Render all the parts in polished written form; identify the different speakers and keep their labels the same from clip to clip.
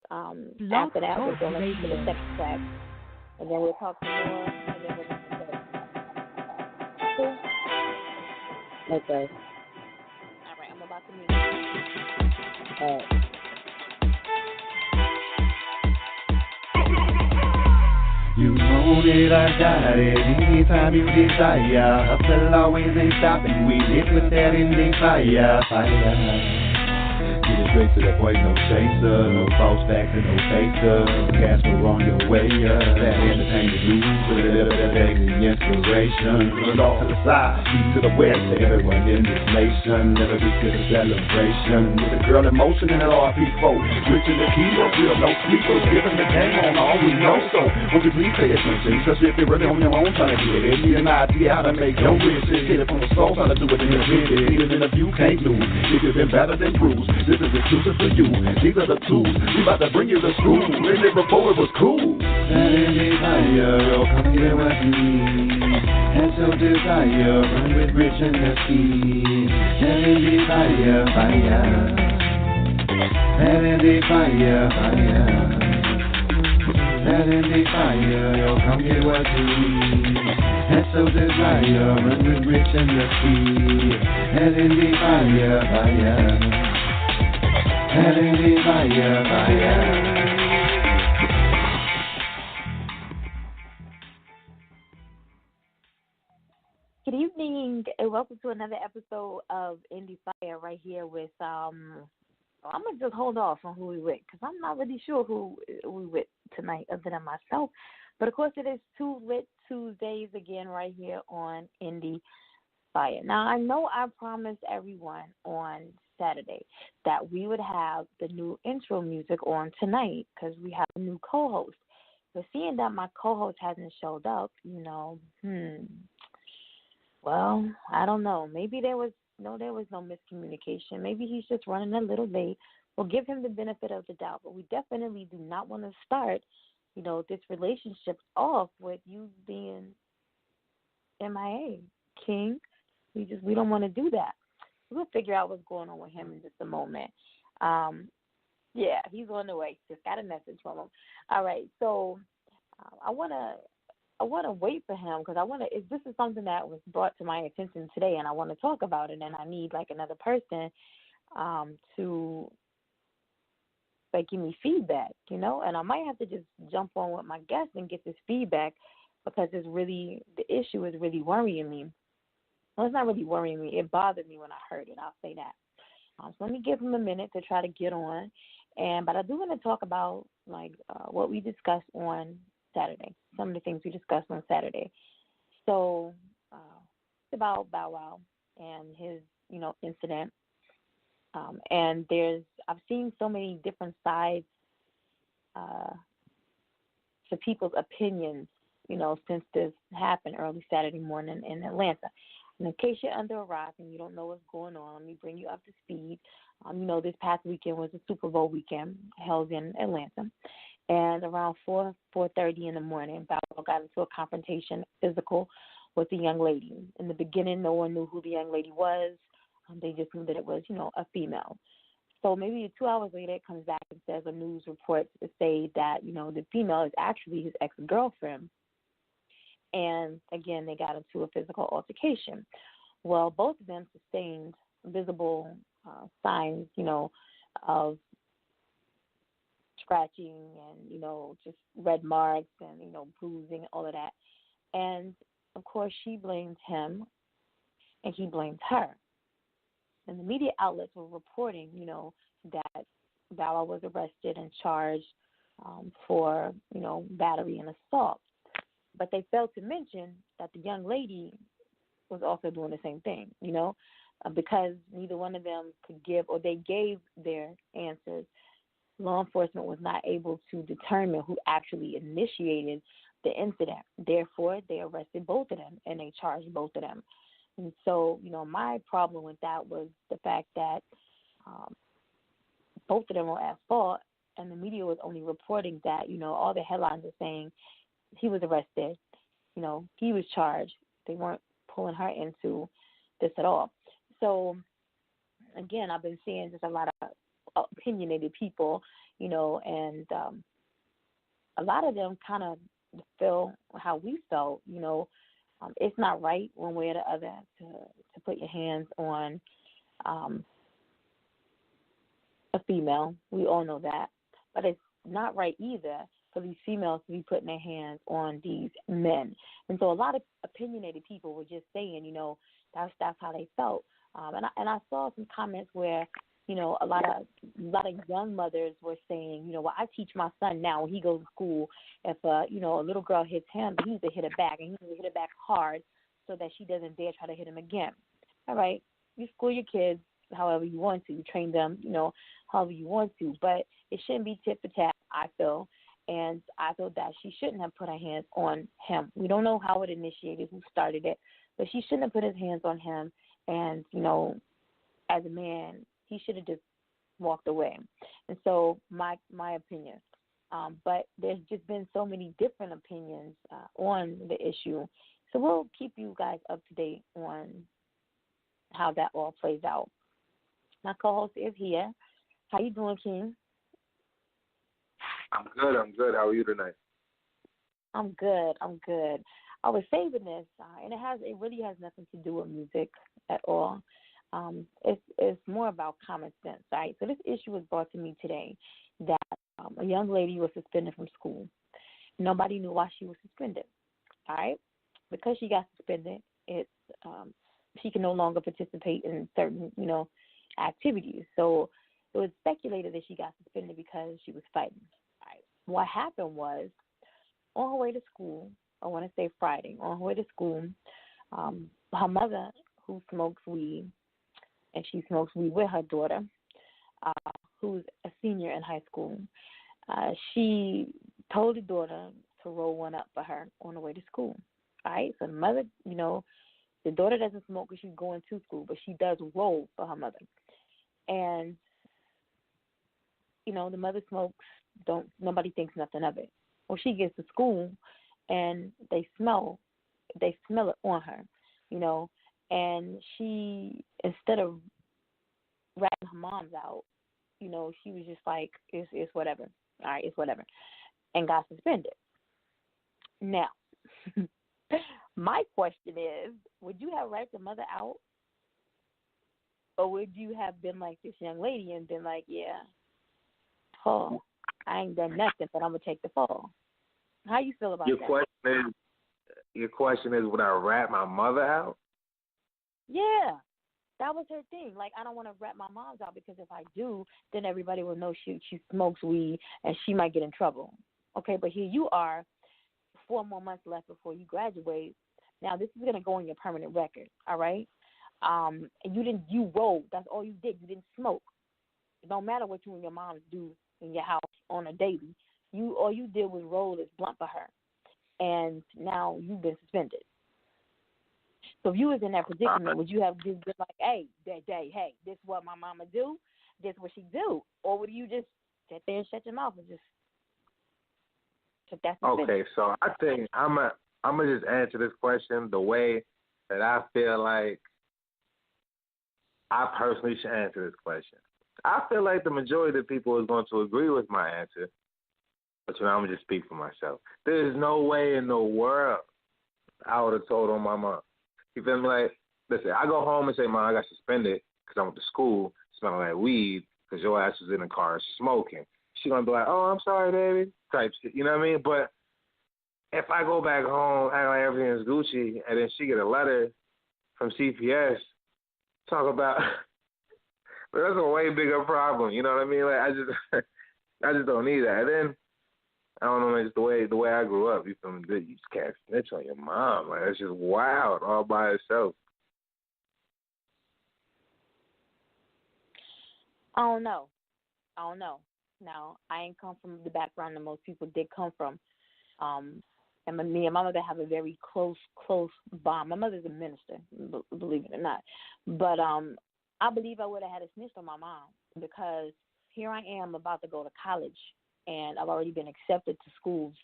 Speaker 1: Blog
Speaker 2: After that, we're
Speaker 1: Talk
Speaker 2: going to listen to the
Speaker 1: Radio.
Speaker 2: second track, and then we'll talk some more, and then we'll listen to the cool? Okay. All right, I'm about to mute. All right.
Speaker 3: You want it, I got it, anytime you desire. Hustle always ain't stopping, we live with that Indie Fiya, fire. Get it straight to the point, no chaser, no false facts and no faker. Cash we're on your way, that entertainment news with a little bit of daily inspiration. Put it off to the side, east to the west, to everyone in this nation. Every week is a celebration, with a girl in motion and an RP4. Switching the key up, real no sleepers, giving the game on all we know. So, won't you please pay attention, especially if you're really on your own trying to get it. Need an idea how to make your riches, get it from the soul, how to do it in the business. Need it in the view, can't lose. If you've been better than bruised, this is exclusive for you. These are the tools. We about to bring you to school. Learned it before it was cool. That Indie Fiya, yo, come get what you need. That's your desire. Run with rich and the speed. That Indie Fiya, fire. That Indie Fiya, fire. That Indie Fiya, yo, come get what you need. That's your desire. Run with rich and the speed. That Indie Fiya, fire. Endie Fiya.
Speaker 2: Good evening, and welcome to another episode of Indie Fiya right here with, I'm going to just hold off on who we with, because I'm not really sure who we with tonight other than myself. But, of course, it is two Lit Tuesdays again right here on Indie Fiya. Now, I know I promised everyone on Saturday that we would have the new intro music on tonight because we have a new co-host. But seeing that my co-host hasn't showed up, well, I don't know. Maybe there was no miscommunication. Maybe he's just running a little late. We'll give him the benefit of the doubt, but we definitely do not want to start, this relationship off with you being MIA, King. We don't want to do that. We'll figure out what's going on with him in just a moment. Yeah, he's on the way. Just got a message from him. All right, so I wanna wait for him because this is something that was brought to my attention today, and I want to talk about it. And I need another person to give me feedback, and I might have to just jump on with my guest and get this feedback because the issue is really worrying me. Well, it's not really worrying me. It bothered me when I heard it. I'll say that. So let me give him a minute to try to get on. But I do want to talk about, what we discussed on Saturday, some of the things we discussed on Saturday. So it's about Bow Wow and his, incident. And I've seen so many different sides to people's opinions, since this happened early Saturday morning in Atlanta. And in case you're under a rock and you don't know what's going on, let me bring you up to speed. This past weekend was a Super Bowl weekend held in Atlanta. And around 4:30 in the morning, Bow Wow got into a confrontation, physical, with a young lady. In the beginning, no one knew who the young lady was. They just knew that it was, a female. So maybe 2 hours later, it comes back and says a news report to say that, the female is actually his ex-girlfriend. And, again, they got into a physical altercation. Well, both of them sustained visible signs, of scratching and, just red marks and, bruising, all of that. And, of course, she blamed him and he blamed her. And the media outlets were reporting, that Bow Wow was arrested and charged for, battery and assault. But they failed to mention that the young lady was also doing the same thing, because neither one of them could give, or they gave their answers. Law enforcement was not able to determine who actually initiated the incident. Therefore, they arrested both of them and they charged both of them. And so, my problem with that was the fact that both of them were at fault, and the media was only reporting that, all the headlines are saying he was arrested, he was charged. They weren't pulling her into this at all. So, again, I've been seeing just a lot of opinionated people, and a lot of them kind of feel how we felt. It's not right one way or the other to put your hands on a female. We all know that. But it's not right either for these females to be putting their hands on these men. And so a lot of opinionated people were just saying, that's how they felt. And I saw some comments where, a lot of young mothers were saying, well, I teach my son now when he goes to school, if a little girl hits him, he needs to hit her back, and he needs to hit her back hard so that she doesn't dare try to hit him again. All right, you school your kids however you want to, you train them, however you want to, but it shouldn't be tit for tat, I feel. And I feel that she shouldn't have put her hands on him. We don't know how it initiated, who started it, but she shouldn't have put his hands on him. And, as a man, he should have just walked away. And so my opinion. But there's just been so many different opinions on the issue. So we'll keep you guys up to date on how that all plays out. My co-host is here. How you doing, King?
Speaker 1: I'm good. How are you tonight?
Speaker 2: I'm good. I was saving this, and it really has nothing to do with music at all. It's more about common sense, right? So this issue was brought to me today that a young lady was suspended from school. Nobody knew why she was suspended, all right? Because she got suspended, she can no longer participate in certain, activities. So it was speculated that she got suspended because she was fighting. All right. What happened was, on her way to school, I want to say Friday, on her way to school, her mother, who smokes weed, and she smokes weed with her daughter, who's a senior in high school, she told the daughter to roll one up for her on the way to school. All right, so the mother, the daughter doesn't smoke because she's going to school, but she does roll for her mother. And, the mother smokes, nobody thinks nothing of it. Well, she gets to school, and they smell it on her, and she, instead of ratting her moms out, she was just like, it's whatever. All right, it's whatever, and got suspended. Now, my question is, would you have ratted the mother out? Or would you have been like this young lady and been like, yeah, I ain't done nothing, but I'm going to take the fall? How you feel about that?
Speaker 1: Your question is, would I rat my mother out?
Speaker 2: Yeah, that was her thing. Like, I don't want to rat my mom's out because if I do, then everybody will know she smokes weed and she might get in trouble. Okay, but here you are, 4 more months left before you graduate. Now, this is going to go on your permanent record, all right? And you rolled. That's all you did. You didn't smoke. It don't matter what you and your moms do in your house on a daily. All you did was roll this blunt for her, and now you've been suspended. So if you was in that predicament, would you have just been like, hey, this is what my mama do, this is what she do, or would you just sit there and shut your mouth and just that's
Speaker 1: okay? So I think I'm gonna just answer this question the way that I feel like I personally should answer this question. I feel like the majority of people is going to agree with my answer, but I'm going to just speak for myself. There's no way in the world I would have told on my mom. You feel me? Like, listen, I go home and say, Mom, I got suspended because I went to school smelling like weed because your ass was in the car smoking. She going to be like, oh, I'm sorry, baby, type shit. You know what I mean? But if I go back home, act like everything is Gucci, and then she get a letter from CPS, talk about, but that's a way bigger problem. You know what I mean? Like I just don't need that. And then I don't know, man, just the way I grew up. You feel me? You just can't snitch on your mom. Like that's just wild all by itself.
Speaker 2: I don't know. Now, I ain't come from the background that most people did come from. And me and my mother have a very close bond. My mother's a minister, believe it or not. But I believe I would have had a snitch on my mom because here I am about to go to college, and I've already been accepted to schools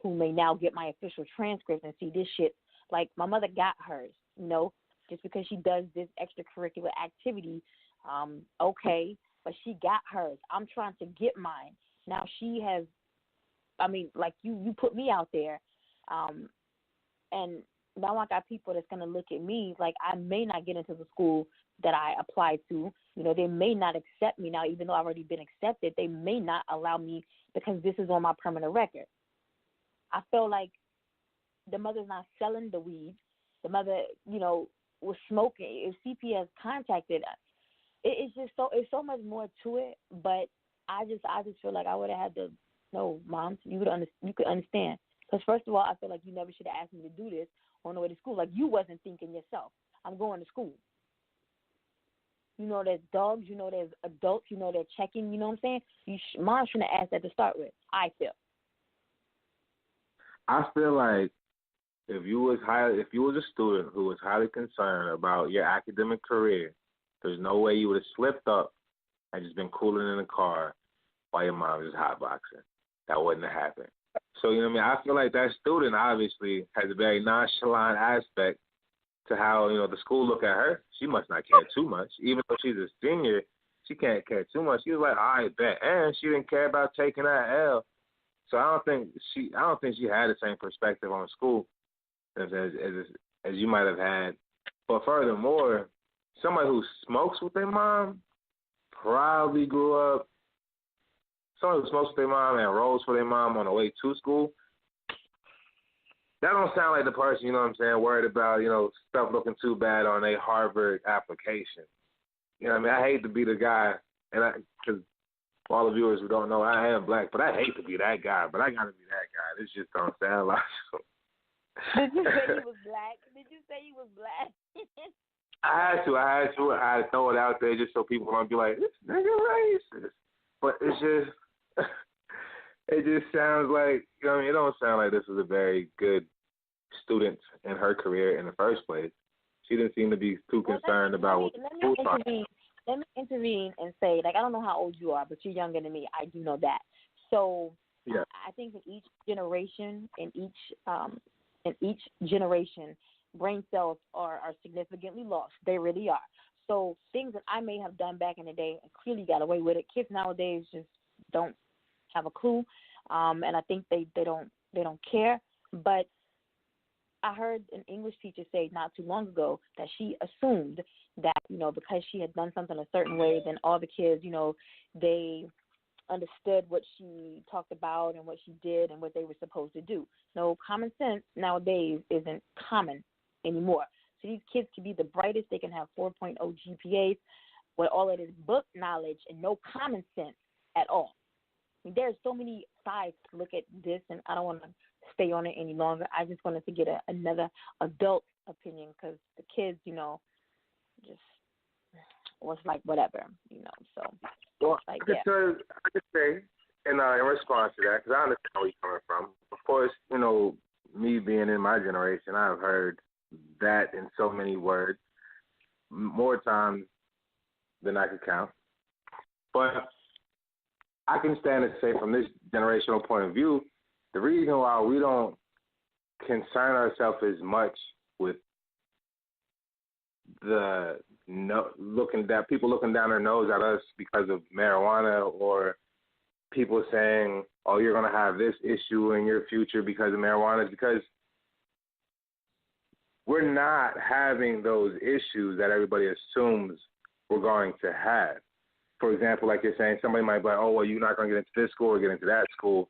Speaker 2: who may now get my official transcript and see this shit. Like, my mother got hers, just because she does this extracurricular activity, okay, but she got hers. I'm trying to get mine. Now she has, like you put me out there, and now I got people that's going to look at me like I may not get into the school that I applied to. They may not accept me now, even though I've already been accepted. They may not allow me because this is on my permanent record. I feel like the mother's not selling the weed. The mother, was smoking. If CPS contacted us, it's so much more to it. But I just feel like I would have had to. No, Mom, you could understand. Because first of all, I feel like you never should have asked me to do this on the way to school. Like you wasn't thinking yourself. I'm going to school. There's dogs. There's adults. They're checking. You know what I'm saying? Mom shouldn't have asked that to start with. I
Speaker 1: feel like if you was a student who was highly concerned about your academic career, there's no way you would have slipped up and just been cooling in the car while your mom was hotboxing. That wouldn't have happened. So, I feel like that student obviously has a very nonchalant aspect to how, the school look at her. She must not care too much. Even though she's a senior, she can't care too much. She was like, I bet. And she didn't care about taking that L. So I don't think she had the same perspective on school as you might have had. But furthermore, somebody who smokes with their mom probably grew up. Somebody who smokes with their mom and rolls for their mom on the way to school. That don't sound like the person, worried about, stuff looking too bad on a Harvard application. I hate to be the guy, and because all the viewers who don't know, I am black, but I hate to be that guy, but I got to be that guy. This just don't sound like
Speaker 2: Did you say he was black?
Speaker 1: I had to. I had to throw it out there just so people don't be like, this nigga racist. But it's just, it just sounds like, it don't sound like this was a very good student in her career in the first place. She didn't seem to be too concerned about what the school thought.
Speaker 2: Let me intervene and say, I don't know how old you are, but you're younger than me. I do know that. So yeah. I think in each generation, brain cells are significantly lost. They really are. So things that I may have done back in the day and clearly got away with it, kids nowadays just don't have a clue, and I think they don't care. But I heard an English teacher say not too long ago that she assumed that, because she had done something a certain way, then all the kids, they understood what she talked about and what she did and what they were supposed to do. No, common sense nowadays isn't common anymore. So these kids can be the brightest. They can have 4.0 GPAs with all of this book knowledge and no common sense at all. I mean, there's so many sides to look at this, and I don't want to stay on it any longer. I just wanted to get another adult opinion because the kids, just was like whatever, So,
Speaker 1: well,
Speaker 2: like,
Speaker 1: I could say, in response to that, because I understand where you're coming from. Of course, me being in my generation, I've heard that in so many words, more times than I could count. But I can stand and say from this generational point of view, the reason why we don't concern ourselves as much with people looking down their nose at us because of marijuana, or people saying, oh, you're going to have this issue in your future because of marijuana, is because we're not having those issues that everybody assumes we're going to have. For example, like you're saying, somebody might be like, oh, well, you're not going to get into this school or get into that school.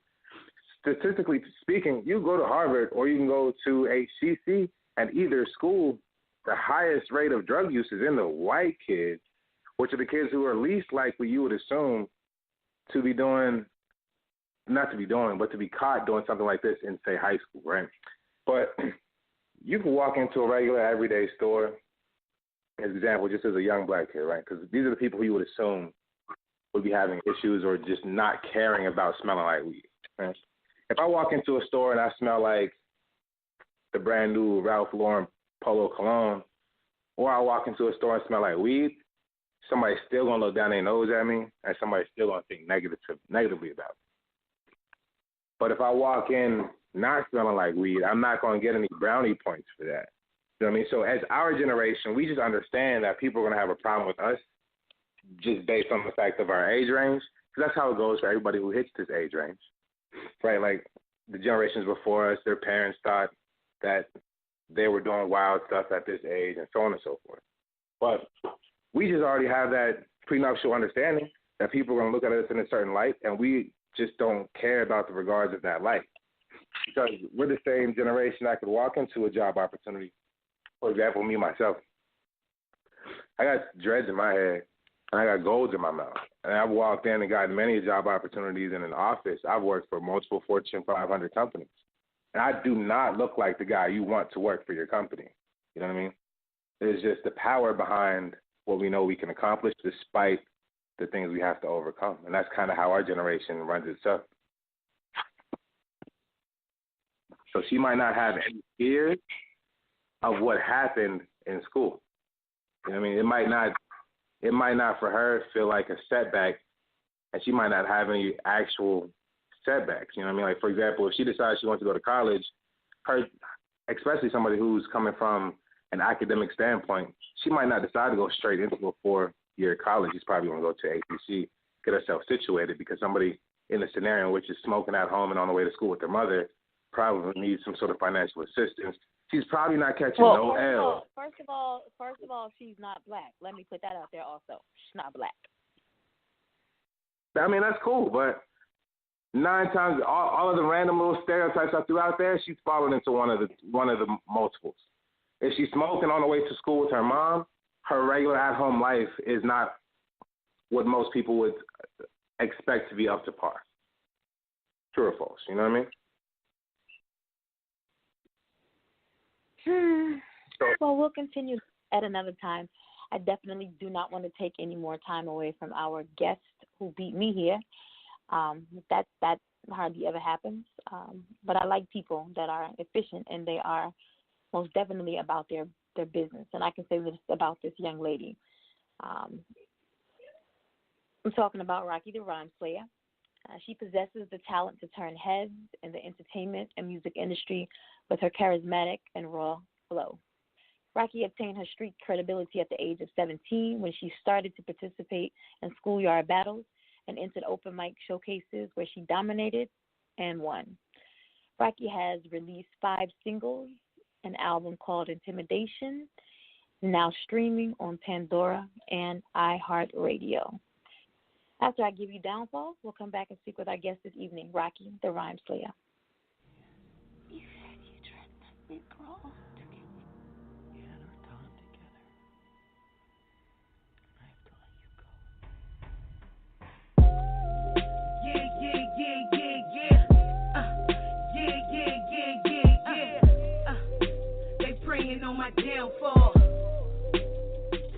Speaker 1: Statistically speaking, you go to Harvard or you can go to HCC, and either school, the highest rate of drug use is in the white kids, which are the kids who are least likely, you would assume, to be doing, not to be doing, but to be caught doing something like this in, say, high school, right? But you can walk into a regular everyday store, as an example, just as a young black kid, right? Because these are the people who you would assume would be having issues or just not caring about smelling like weed, right? If I walk into a store and I smell like the brand new Ralph Lauren Polo Cologne, or I walk into a store and smell like weed, somebody's still going to look down their nose at me, and somebody's still going to think negatively about me. But if I walk in not smelling like weed, I'm not going to get any brownie points for that. You know what I mean? So as our generation, we just understand that people are going to have a problem with us just based on the fact of our age range. Because that's how it goes for everybody who hits this age range, right? Like the generations before us, their parents thought that they were doing wild stuff at this age and so on and so forth. But we just already have that prenuptial understanding that people are going to look at us in a certain light, and we just don't care about the regards of that light. Because we're the same generation that could walk into a job opportunity. For example, me, myself, I got dreads in my head, and I got golds in my mouth. And I've walked in and gotten many job opportunities in an office. I've worked for multiple Fortune 500 companies. And I do not look like the guy you want to work for your company. You know what I mean? There's just the power behind what we know we can accomplish despite the things we have to overcome. And that's kind of how our generation runs itself. So she might not have any fears of what happened in school. You know what I mean? It might not for her feel like a setback, and she might not have any actual setbacks. You know what I mean? Like, for example, if she decides she wants to go to college, her, especially somebody who's coming from an academic standpoint, she might not decide to go straight into a 4-year college. She's probably going to go to APC, get herself situated, because somebody in the scenario which is smoking at home and on the way to school with their mother probably needs some sort of financial assistance. She's probably not catching no L.
Speaker 2: First of all, she's not black. Let me put that out there also. She's not black.
Speaker 1: I mean, that's cool, but 9 times, all of the random little stereotypes I threw out there, she's fallen into one of the multiples. If she's smoking on the way to school with her mom, her regular at-home life is not what most people would expect to be up to par. True or false? You know what I mean?
Speaker 2: Well, we'll continue at another time. I definitely do not want to take any more time away from our guest who beat me here. That hardly ever happens. But I like people that are efficient, and they are most definitely about their business. And I can say this about this young lady. I'm talking about Rocky the Rhyme Player. She possesses the talent to turn heads in the entertainment and music industry with her charismatic and raw flow. Rocky obtained her street credibility at the age of 17 when she started to participate in schoolyard battles and entered open mic showcases where she dominated and won. Rocky has released 5 singles, an album called Intimidation, now streaming on Pandora and IHEART Radio. After I give you Downfall, we'll come back and speak with our guest this evening, Rocky the Rhyme Slayer.
Speaker 4: You said you tried to let me grow together. We had our time together. I have to let you go. They praying on my downfall.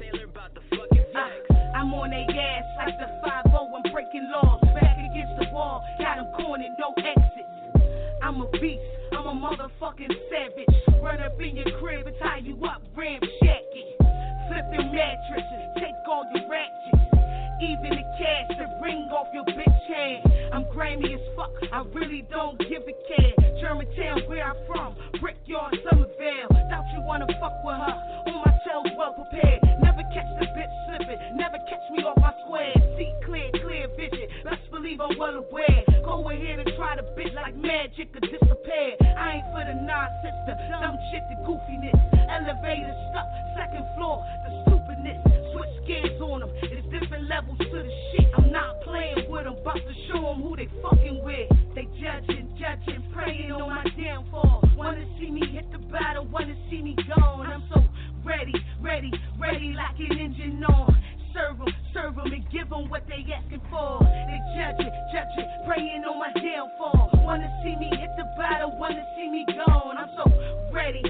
Speaker 4: Taylor about the fucking flex. I'm on their ass like the 5-0. I'm breaking laws. Back against the wall. Got them cornered, no exits. I'm a beast. I'm a motherfucking savage. Run up in your crib and tie you up, ramshackle. Flip them mattresses. Take all your ratchets. Even the cash to ring off your bitch hand. I'm grimy as fuck. I really don't give a care. Germantown, where I'm from. Brickyard, Somerville. Doubt you wanna fuck with her. On my tail's well prepared. Never catch the bitch slipping. Never catch me off my square. See clear vision. Best believe I'm well aware. Go ahead and try to bitch like magic or disappear. I ain't for the nonsense, the dumb shit, the goofiness. Elevator stuck, 2nd floor, the stupidness. Switch gears on them. It's different levels to the shit. I'm not playing with them. About to show them who they fucking with. They judging, praying on my downfall. Wanna see me hit the battle, wanna see me gone. I'm so ready like an engine on. Serve them and give them what they asking for. They judging, praying on my downfall. Wanna see me hit the battle, wanna see me gone. I'm so ready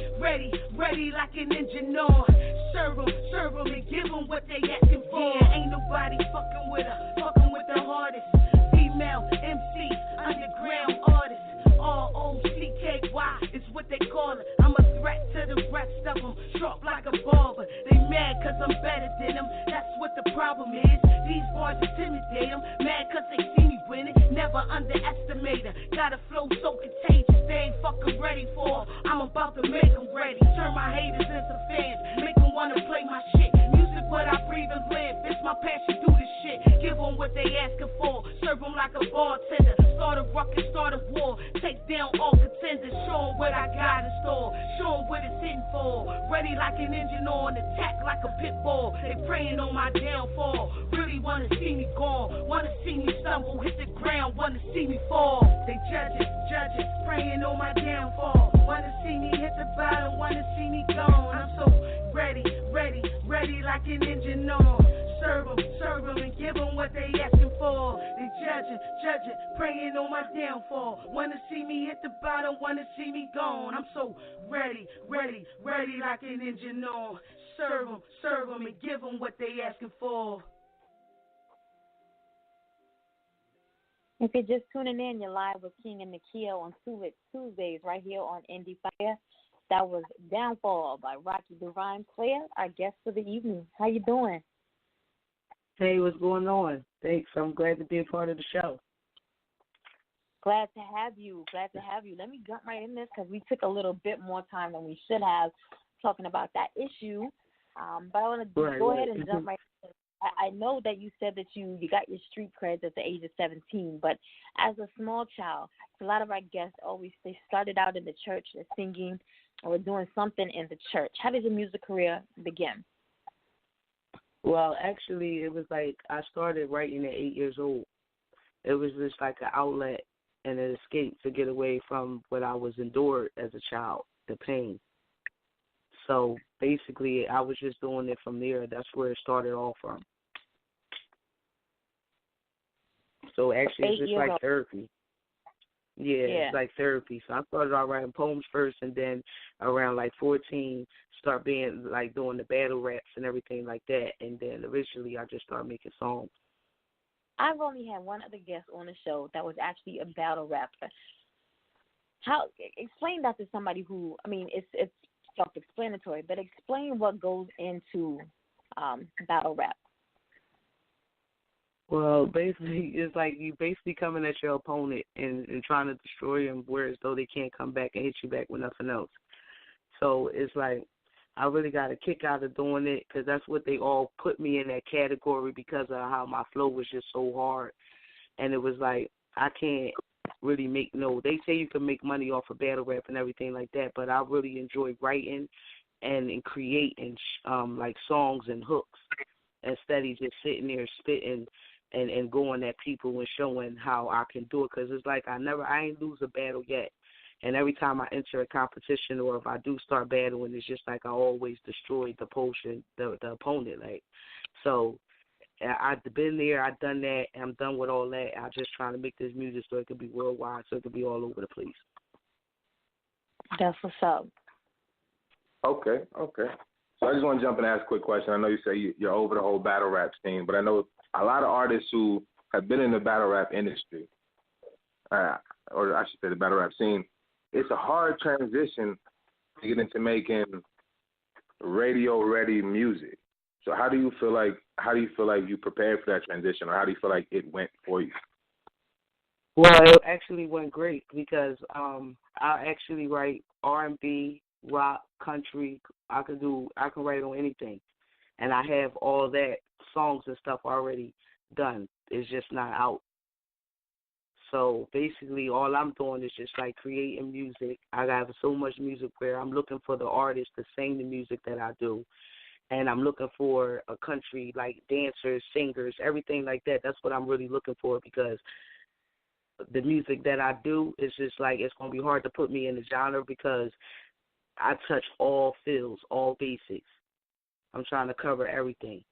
Speaker 4: like an engine on. Serve them and give them what they asking for. Yeah, ain't nobody fucking with her, fucking with the hardest. Female MC, underground artist. R-O-C-K-Y is what they call it. I'm a threat to the rest of them, sharp like a barber. They mad cause I'm better than them, that's what the problem is. These boys intimidate them, mad cause they see me winning. Never underestimate her, got a flow so contagious, they ain't fucking ready for her. I'm about to make them ready, turn my haters into fans, make them wanna play my shit. Music what I breathe and live, it's my passion, do they asking for. Serve them like a bartender. Start a ruckus, start a war. Take down all contenders. Show them what I got in store. Show them what it's hitting for. Ready like an engine on. Attack like a pit bull. They praying on my downfall. Really wanna see me gone. Wanna see me stumble. Hit the ground. Wanna see me fall. They judges, praying on my downfall. Wanna see me hit the bottom. Wanna see me gone. I'm so ready like an engine on. Serve them, and give them what they asking for. They judging, praying on my downfall. Wanna see me hit the bottom, wanna see me gone. I'm so ready like an engine on. Serve them, and give them what they asking for.
Speaker 2: If you're just tuning in, you're live with King and Nakia on Lit Tuesdays right here on Endie Fiya. That was Downfall by Rocky the Rhyme Player, our guest for the evening. How you doing?
Speaker 5: Hey, what's going on? Thanks. I'm glad to be a part of the show.
Speaker 2: Glad to have you. Let me jump right in this because we took a little bit more time than we should have talking about that issue. But I want to go ahead and jump right in. I know that you said that you got your street creds at the age of 17, but as a small child, a lot of our guests they started out in the church, they're singing or doing something in the church. How did your music career begin?
Speaker 5: Well, actually, it was like I started writing at 8 years old. It was just like an outlet and an escape to get away from what I was endured as a child, the pain. So basically, I was just doing it from there. That's where it started off from. So actually, it's just like therapy. Yeah, it's like therapy. So I started out writing poems first, and then around like 14, start being like doing the battle raps and everything like that. And then eventually, I just started making songs.
Speaker 2: I've only had one other guest on the show that was actually a battle rapper. Explain that to somebody who, I mean, it's self-explanatory, but explain what goes into battle rap.
Speaker 5: Well, basically, it's like you basically coming at your opponent and trying to destroy them, whereas though they can't come back and hit you back with nothing else. So it's like I really got a kick out of doing it because that's what they all put me in that category because of how my flow was just so hard. And it was like I can't really they say you can make money off of battle rap and everything like that, but I really enjoy writing and creating like songs and hooks instead of just sitting there spitting and going at people and showing how I can do it, because it's like I ain't lose a battle yet. And every time I enter a competition or if I do start battling, it's just like I always destroy the opponent. Like, so I've been there, I've done that, and I'm done with all that. I'm just trying to make this music so it could be worldwide, so it could be all over the place.
Speaker 2: That's what's up.
Speaker 1: Okay. So I just want to jump in and ask a quick question. I know you say you're over the whole battle rap scene, but I know a lot of artists who have been in the battle rap industry, or I should say the battle rap scene, it's a hard transition to get into making radio-ready music. So how do you feel like you prepared for that transition, or how do you feel like it went for you?
Speaker 5: Well, it actually went great because I actually write R&B, rock, country. I can write on anything, and I have all that songs and stuff already done. It's just not out. So basically, all I'm doing is just like creating music. I have so much music where I'm looking for the artists to sing the music that I do, and I'm looking for a country like dancers, singers, everything like that. That's what I'm really looking for, because the music that I do is just like it's gonna be hard to put me in the genre because I touch all fields, all basics. I'm trying to cover everything.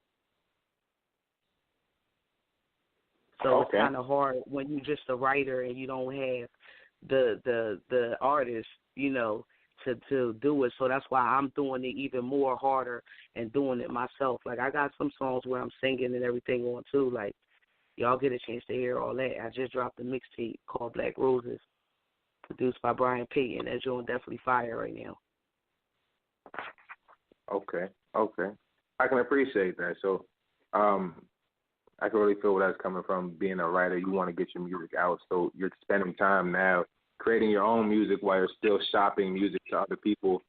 Speaker 5: So It's kind of hard when you're just a writer and you don't have the artist, to do it. So that's why I'm doing it even more harder and doing it myself. Like I got some songs where I'm singing and everything on too. Like y'all get a chance to hear all that. I just dropped a mixtape called Black Roses, produced by Brian Payton. That's on definitely fire right now.
Speaker 1: Okay. I can appreciate that. So, I can really feel where that's coming from. Being a writer, you want to get your music out, so you're spending time now creating your own music while you're still shopping music to other people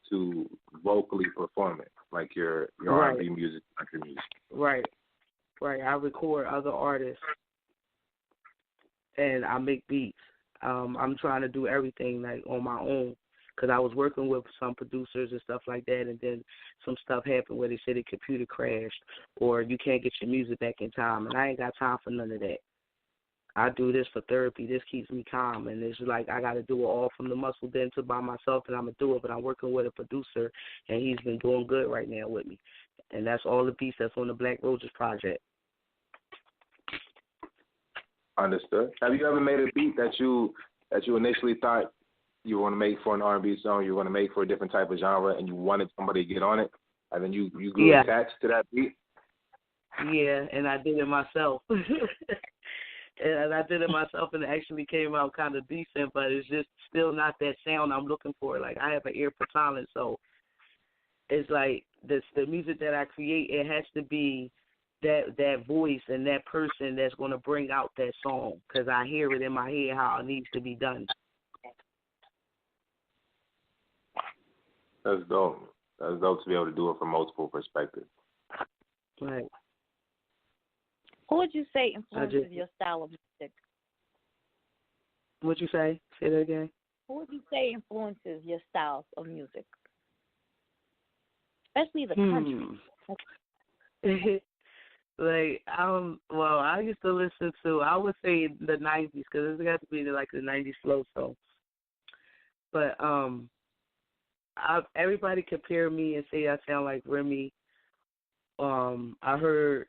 Speaker 1: to vocally perform it, like your R&B music, country music.
Speaker 5: Right. right? I record other artists and I make beats. I'm trying to do everything like on my own because I was working with some producers and stuff like that, and then some stuff happened where they said the computer crashed or you can't get your music back in time, and I ain't got time for none of that. I do this for therapy. This keeps me calm, and it's like I got to do it all from the muscle then to by myself, and I'm going to do it, but I'm working with a producer, and he's been doing good right now with me, and that's all the beats that's on the Black Roses project.
Speaker 1: Understood. Have you ever made a beat that you initially thought you want to make for an R&B song, you want to make for a different type of genre, and you wanted somebody to get on it, and then you grew attached to that beat?
Speaker 5: Yeah, and I did it myself. And I did it myself, and it actually came out kind of decent, but it's just still not that sound I'm looking for. Like, I have an ear for talent, so it's like the music that I create, it has to be that voice and that person that's going to bring out that song, because I hear it in my head how it needs to be done.
Speaker 1: That's dope. That's dope to be able to do it from multiple perspectives.
Speaker 5: Right.
Speaker 2: Who would you say influences your style of music?
Speaker 5: What'd you say? Say that again.
Speaker 2: Who would you say influences your styles of music? Especially the country.
Speaker 5: I used to listen to, I would say the 90s, because it got to be like the 90s slow song. But everybody compare me and say I sound like Remy. I heard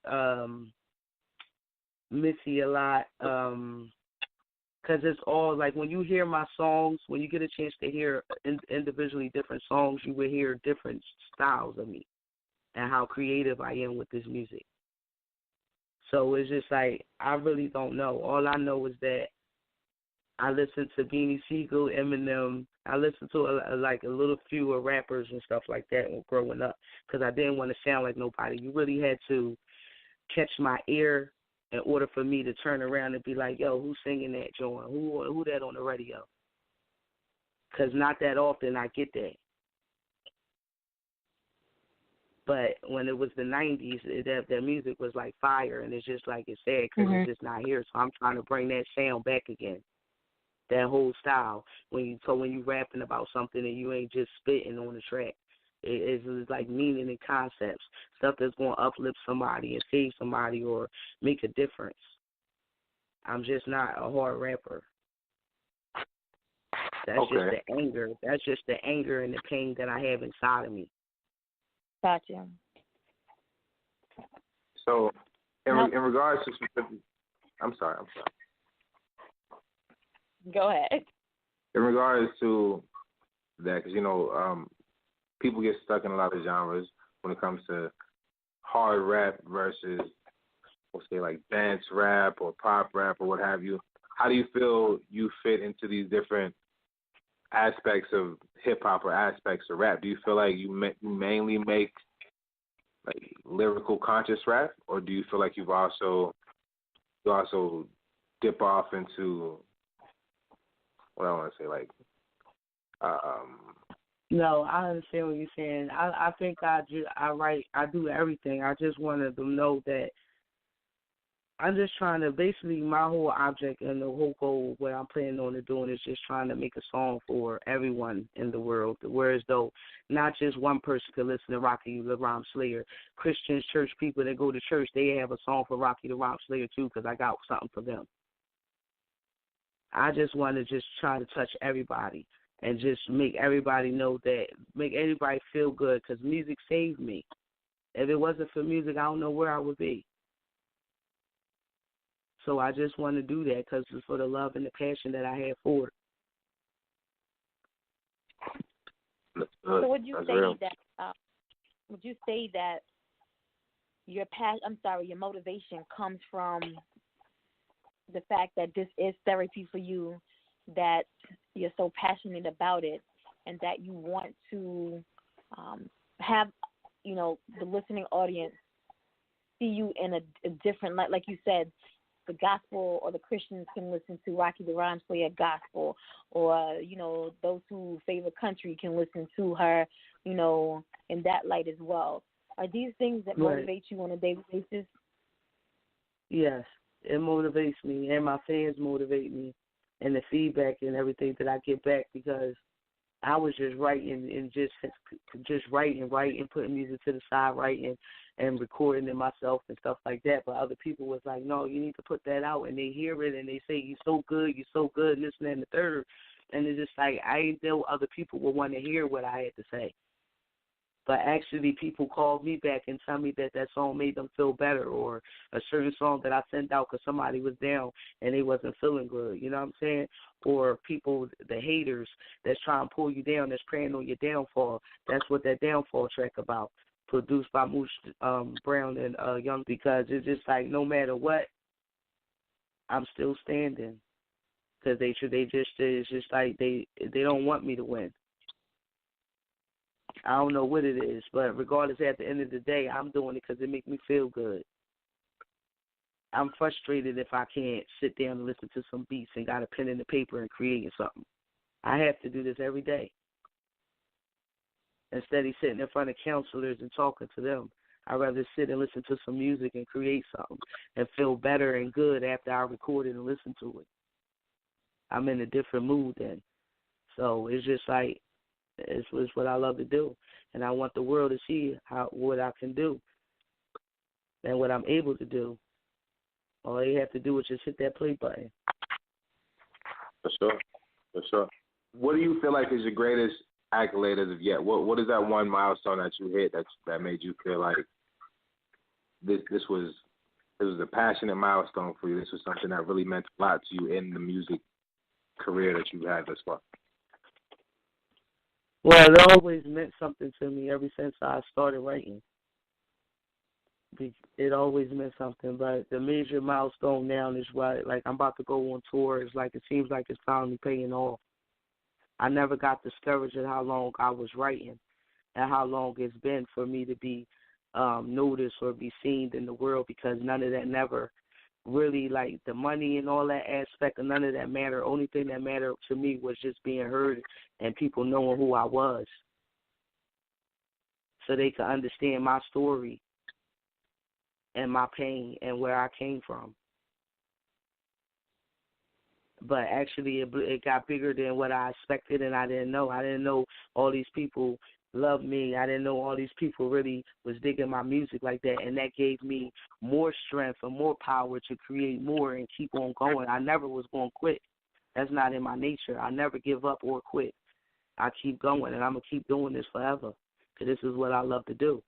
Speaker 5: Missy a lot, because it's all like when you hear my songs, when you get a chance to hear individually different songs, you will hear different styles of me and how creative I am with this music. So it's just like I really don't know. All I know is that I listen to Beanie Siegel, Eminem. I listened to a little few of rappers and stuff like that growing up because I didn't want to sound like nobody. You really had to catch my ear in order for me to turn around and be like, yo, who's singing that joint? Who that on the radio? Because not that often I get that. But when it was the 90s, that music was like fire, and it's just like it's sad because it's just not here. So I'm trying to bring that sound back again, that whole style. When you rapping about something and you ain't just spitting on the track. It's like meaning and concepts, stuff that's going to uplift somebody and save somebody or make a difference. I'm just not a hard rapper. That's just the anger. That's just the anger and the pain that I have inside of me.
Speaker 2: Gotcha.
Speaker 1: So, in regards to specific, I'm sorry.
Speaker 2: Go ahead.
Speaker 1: In regards to that, because people get stuck in a lot of genres when it comes to hard rap versus, we'll say, like dance rap or pop rap or what have you. How do you feel you fit into these different aspects of hip-hop or aspects of rap? Do you feel like you mainly make like lyrical conscious rap, or do you feel like you also dip off into, what I want to say, like
Speaker 5: No, I understand what you're saying. I think I do everything. I just wanted them to know that I'm just trying to, basically my whole object and the whole goal, what I'm planning on doing is just trying to make a song for everyone in the world, whereas though not just one person could listen to Rocky the Rhyme Slayer. Christians, church people that go to church, they have a song for Rocky the Rhyme Slayer too, because I got something for them. I just want to just try to touch everybody and just make everybody know that, make everybody feel good, because music saved me. If it wasn't for music, I don't know where I would be. So I just want to do that because it's for the love and the passion that I have for it.
Speaker 2: So would you say that your motivation comes from the fact that this is therapy for you, that you're so passionate about it, and that you want to have, the listening audience see you in a different light, like you said, the gospel or the Christians can listen to Rocky the Rhyme Slayer gospel, or, those who favor country can listen to her, in that light as well. Are these things that motivate you on a daily basis?
Speaker 5: Yes, it motivates me, and my fans motivate me, and the feedback and everything that I get back, because I was just writing and just writing, putting music to the side, writing and recording it myself and stuff like that. But other people was like, no, you need to put that out, and they hear it and they say, you're so good, and this and that and the third. And it's just like, I didn't know other people would want to hear what I had to say. But actually, people called me back and tell me that that song made them feel better, or a certain song that I sent out because somebody was down and they wasn't feeling good. You know what I'm saying? Or people, the haters that's trying to pull you down, that's preying on your downfall. That's what that downfall track about. Produced by Moose Brown and Young, because it's just like, no matter what, I'm still standing. Because it's just like they don't want me to win. I don't know what it is, but regardless, at the end of the day, I'm doing it because it makes me feel good. I'm frustrated if I can't sit down and listen to some beats and got a pen and a paper and creating something. I have to do this every day. Instead of sitting in front of counselors and talking to them, I'd rather sit and listen to some music and create something and feel better and good after I record it and listen to it. I'm in a different mood then. So it's just like, it's what I love to do, and I want the world to see what I can do and what I'm able to do. All they have to do is just hit that play button.
Speaker 1: For sure. What do you feel like is your greatest accolade as of yet? What is that one milestone that you hit that made you feel like this was a passionate milestone for you? This was something that really meant a lot to you in the music career that you've had thus far.
Speaker 5: Well, it always meant something to me ever since I started writing. It always meant something, but the major milestone now is like I'm about to go on tour. It's like it seems like it's finally paying off. I never got discouraged at how long I was writing and how long it's been for me to be noticed or be seen in the world, because none of that never really, like the money and all that aspect, and none of that mattered. Only thing that mattered to me was just being heard and people knowing who I was, so they could understand my story and my pain and where I came from. But actually, it got bigger than what I expected, and I didn't know. I didn't know all these people loved me. I didn't know all these people really was digging my music like that, and that gave me more strength and more power to create more and keep on going. I never was going to quit. That's not in my nature. I never give up or quit. I keep going, and I'm going to keep doing this forever, because this is what I love to do.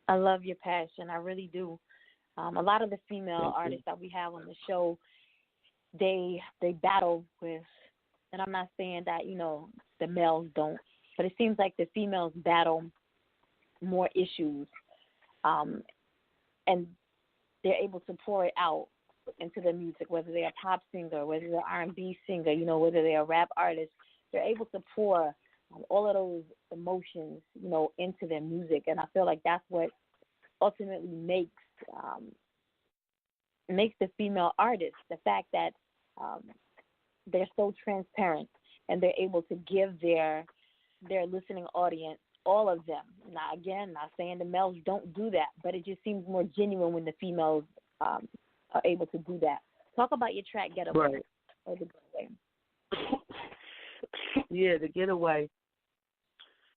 Speaker 2: I love your passion. I really do. A lot of the female artists that we have on the show, they battle with, and I'm not saying that, the males don't, but it seems like the females battle more issues, and they're able to pour it out into the music, whether they're a pop singer, whether they're R&B singer, whether they're a rap artist. They're able to pour all of those emotions, into their music, and I feel like that's what ultimately makes the female artist, the fact that they're so transparent and they're able to give their listening audience, all of them. Now, again, not saying the males don't do that, but it just seems more genuine when the females are able to do that. Talk about your track Getaway.
Speaker 5: Right.
Speaker 2: Or the Getaway.
Speaker 5: Yeah, the Getaway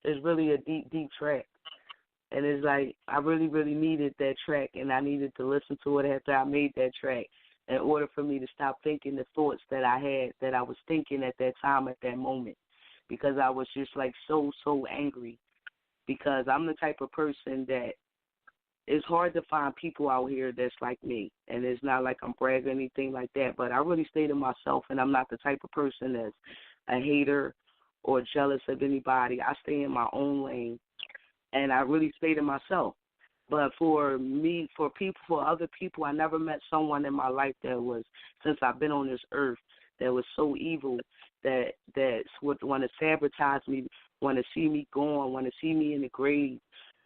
Speaker 5: is really a deep, deep track. And it's like I really, really needed that track, and I needed to listen to it after I made that track in order for me to stop thinking the thoughts that I had, that I was thinking at that time, at that moment, because I was just like so angry, because I'm the type of person that it's hard to find people out here that's like me, and it's not like I'm bragging or anything like that, but I really stay to myself, and I'm not the type of person that's a hater or jealous of anybody. I stay in my own lane. And I really stay to myself. But for me, for other people, I never met someone in my life that was, since I've been on this earth, that was so evil that would want to sabotage me, want to see me gone, want to see me in the grave.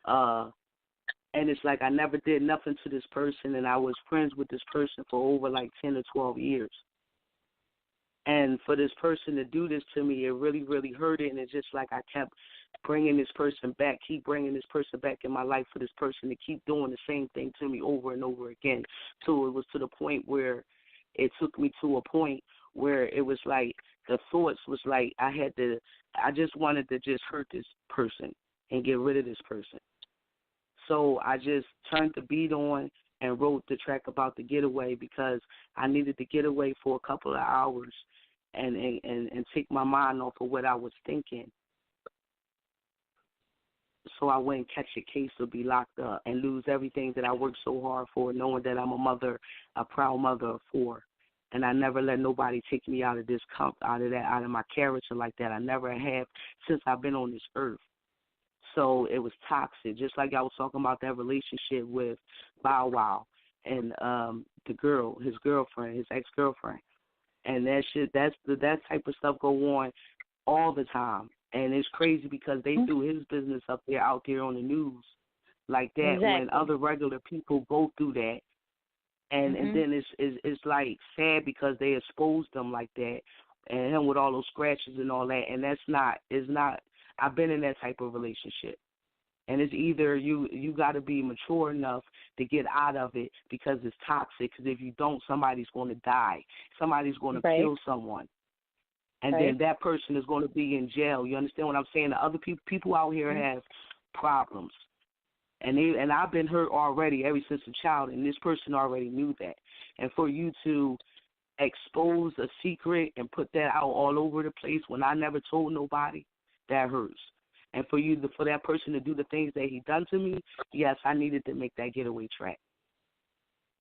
Speaker 5: And it's like I never did nothing to this person, and I was friends with this person for over like 10 or 12 years. And for this person to do this to me, it really, really hurt it, and it's just like I kept bringing this person back, keep bringing this person back in my life for this person to keep doing the same thing to me over and over again. So it was to the point where it took me to a point where it was like the thoughts was like I just wanted to just hurt this person and get rid of this person. So I just turned the beat on and wrote the track about the getaway because I needed to get away for a couple of hours and take my mind off of what I was thinking. So I wouldn't catch a case or be locked up and lose everything that I worked so hard for, knowing that I'm a proud mother of 4. And I never let nobody take me out of this out of my character like that. I never have since I've been on this earth. So it was toxic, just like I was talking about that relationship with Bow Wow and the girl, his girlfriend, his ex-girlfriend. And that type of stuff go on all the time. And it's crazy because they do his business out there on the news like that when other regular people go through that. And then it's like sad because they exposed them like that and him with all those scratches and all that. And it's not, I've been in that type of relationship. And it's either you got to be mature enough to get out of it because it's toxic. Because if you don't, somebody's going to die. Somebody's going to kill someone. And then that person is going to be in jail. You understand what I'm saying? The other people out here have problems. And I've been hurt already ever since a child, and this person already knew that. And for you to expose a secret and put that out all over the place when I never told nobody, that hurts. And for that person to do the things that he done to me, yes, I needed to make that getaway track.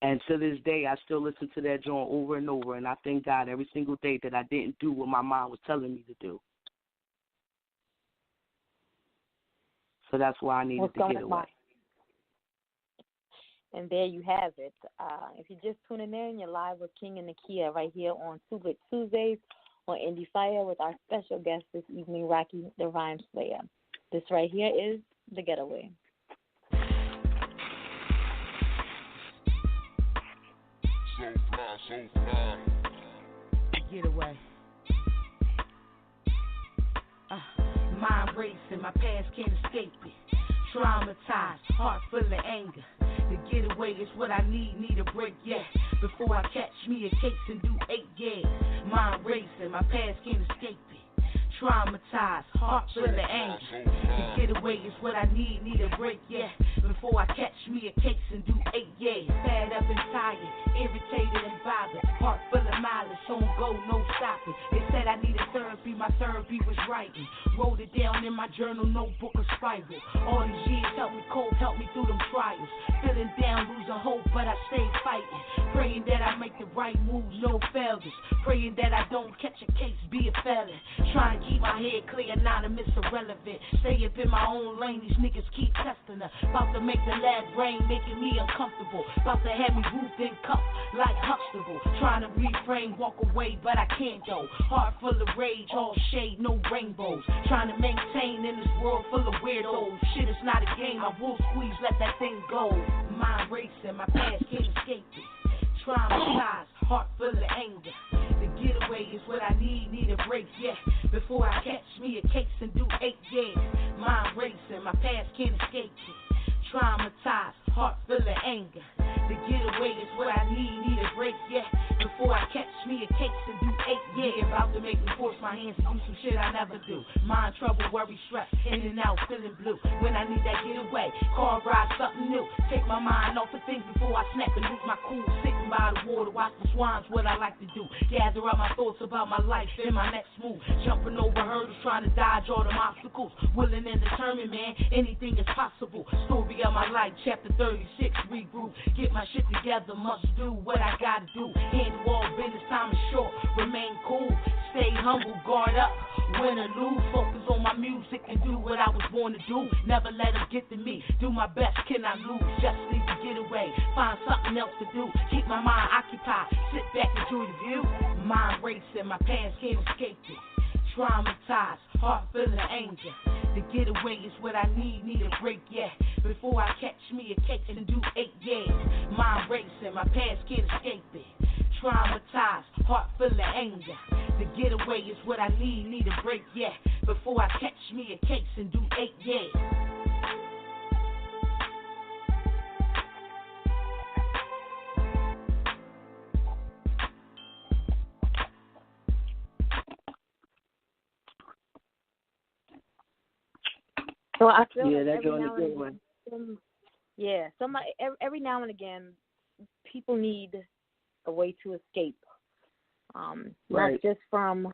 Speaker 5: And to this day, I still listen to that joint over and over, and I thank God every single day that I didn't do what my mom was telling me to do. So that's why I needed to get away.
Speaker 2: And there you have it. If you're just tuning in, you're live with King and Nakia right here on Lit Tuesdays on Endie Fiya with our special guest this evening, Rocky the Rhyme Slayer. This right here is The Getaway.
Speaker 6: So fly. Getaway. Mind racing, my past can't escape it. Traumatized, heart full of anger. The getaway is what I need a break, yeah. Before I catch me a case and do 8 years. Mind racing, my past can't escape it. Traumatized, heart full of anger. The getaway is what I need a break, yeah. Before I catch me a case and do 8 years. Fed up and tired, irritated and bothered. Heart full of mileage, on go, no stopping. They said I needed therapy, my therapy was writing. Wrote it down in my journal, notebook, a spiral. All these years helped me cope, helped me through them trials. Feeling down, losing hope, but I stayed fighting. Praying that I make the right moves, no failures. Praying that I don't catch a case, be a felon. Trying to keep my head clear, anonymous, irrelevant. Stay up in my own lane, these niggas keep testing her. About to make the lab rain, making me uncomfortable. About to have me roofed and cuffed like Huxtable. Trying to reframe, walk away, but I can't though. Heart full of rage, all shade, no rainbows. Trying to maintain in this world full of weirdos. Shit, it's not a game, I will squeeze, let that thing go. Mind racing, my past can't escape it. Traumatized, heart full of anger. The getaway is what I need a break, yeah. Before I catch me a case and do 8 years. Mind racing, my past can't escape it. Traumatized, heart full of anger. The getaway is what I need a break, yeah. Before I catch me a case and do 8 years. About to make me force my hands to do some shit I never do. Mind trouble, worry, stress, in and out, feeling blue. When I need that getaway, car ride, something new. Take my mind off of things before I snap and lose my cool. Sitting by the water, watch the swans, what I like to do. Gather up my thoughts about my life and my next move. Jumping over hurdles, trying to dodge all them obstacles. Willing and determined, man, anything is possible. Story of my life, chapter 36, regroup. Get my shit together, must do what I gotta do. Handle all business, time is short, remain cool. Stay humble, guard up, win or lose. Focus on my music and do what I was born to do. Never let them get to me, do my best, can I lose? Just need to get away, find something else to do. Keep my mind occupied, sit back, enjoy the view. Mind racing, my past can't escape it. Traumatized, heart full of anger. The getaway is what I need a break, yeah. Before I catch me a case and do 8 years. Mind racing, my past can't escape it. Traumatized, heart full of anger. The getaway is what I need a break, yeah. Before I catch me a case and do 8, yeah.
Speaker 2: So I feel
Speaker 5: Yeah,
Speaker 2: like
Speaker 5: that's
Speaker 2: every
Speaker 5: the
Speaker 2: now
Speaker 5: good
Speaker 2: and
Speaker 5: one.
Speaker 2: again, every now and again, people need a way to escape, not just from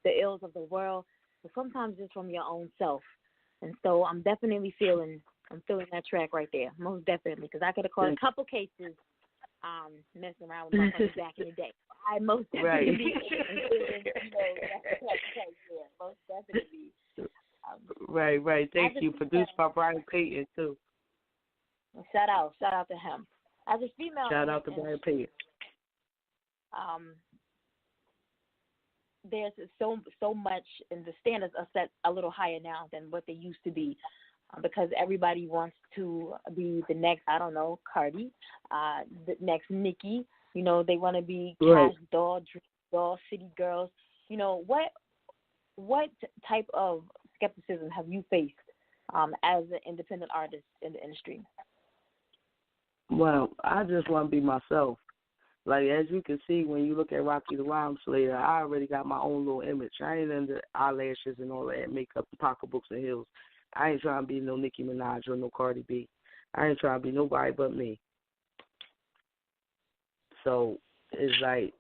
Speaker 2: the ills of the world, but sometimes just from your own self. And so I'm definitely feeling that track right there, most definitely, because I could have caught a couple cases messing around with my friends back in the day. I most definitely, most definitely.
Speaker 5: Right. Thank you. Produced by Brian Payton too.
Speaker 2: Shout out to him. As a female,
Speaker 5: shout out to Brian Payton.
Speaker 2: There's so much, and the standards are set a little higher now than what they used to be, because everybody wants to be the next, I don't know, Cardi, the next Nicki. You know, they want to be Cash Doll, Dream Doll, City Girls. You know, what type of skepticism have you faced as an independent artist in the industry?
Speaker 5: Well, I just want to be myself. Like, as you can see, when you look at Rocky the Rhyme Slayer, I already got my own little image. I ain't into eyelashes and all that, makeup and pocketbooks and heels. I ain't trying to be no Nicki Minaj or no Cardi B. I ain't trying to be nobody but me. So it's like,